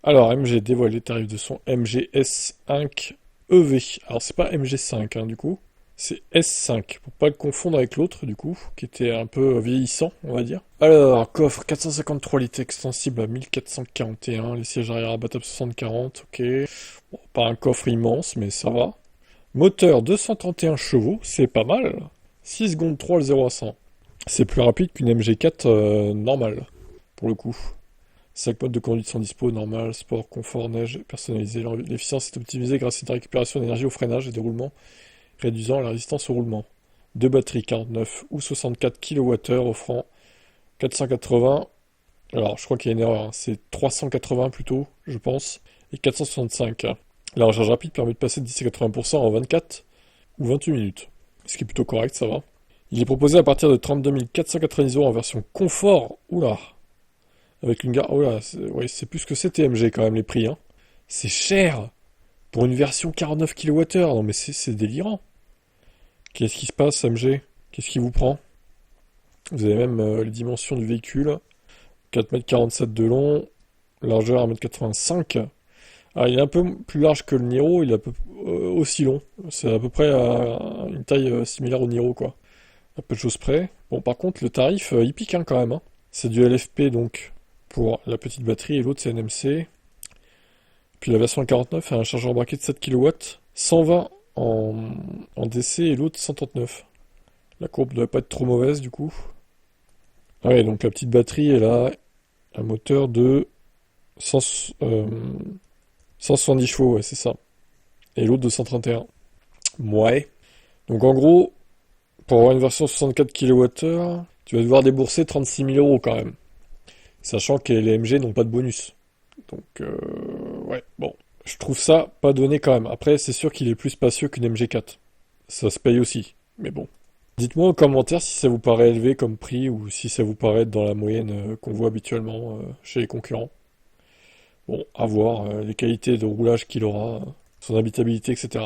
Alors, MG dévoile les tarifs de son MG S5 EV. Alors, c'est pas MG5, hein, du coup. C'est S5, pour pas le confondre avec l'autre, du coup, qui était un peu vieillissant, on va dire. Alors, coffre 453 litres extensible à 1441, les sièges arrière abattables 60-40, ok. Bon, pas un coffre immense, mais ça va. Moteur 231 chevaux, c'est pas mal. 6 secondes 3 le 0 à 100. C'est plus rapide qu'une MG4 normale, pour le coup. 5 modes de conduite sont dispo, normal, sport, confort, neige, personnalisé. L'efficience est optimisée grâce à une récupération d'énergie au freinage et déroulement, réduisant la résistance au roulement. Deux batteries 49 ou 64 kWh offrant 480. Alors, je crois qu'il y a une erreur, hein. C'est 380 plutôt, je pense, et 465. La recharge rapide permet de passer de 10 à 80% en 24 ou 28 minutes. Ce qui est plutôt correct, ça va. Il est proposé à partir de 32 490 € en version confort. Oula! Avec une gare. Oula, ouais, c'est plus que c'est TMG quand même les prix, hein. C'est cher! Pour une version 49 kWh. Non mais c'est délirant. Qu'est-ce qui se passe, MG? Qu'est-ce qui vous prend? Vous avez même les dimensions du véhicule. 4,47 m de long. Largeur 1,85 m. Ah, il est un peu plus large que le Niro, il est aussi long. C'est à peu près une taille similaire au Niro, quoi. À peu de choses près. Bon, par contre, le tarif, il pique hein, quand même, hein. C'est du LFP, donc, pour la petite batterie, et l'autre, c'est NMC. Puis la version 49 a un chargeur embarqué de 7 kW, 120 en DC, et l'autre 139. La courbe ne doit pas être trop mauvaise, du coup. Ah ouais, donc la petite batterie, elle a un moteur de 100, 170 chevaux, ouais, c'est ça. Et l'autre de 131. Ouais. Donc en gros, pour avoir une version 64 kWh, tu vas devoir débourser 36 000 € quand même. Sachant que les MG n'ont pas de bonus. Donc, ouais, bon. Je trouve ça pas donné quand même. Après, c'est sûr qu'il est plus spacieux qu'une MG4. Ça se paye aussi. Mais bon. Dites-moi en commentaire si ça vous paraît élevé comme prix ou si ça vous paraît être dans la moyenne qu'on voit habituellement chez les concurrents. Bon, à voir les qualités de roulage qu'il aura, son habitabilité, etc.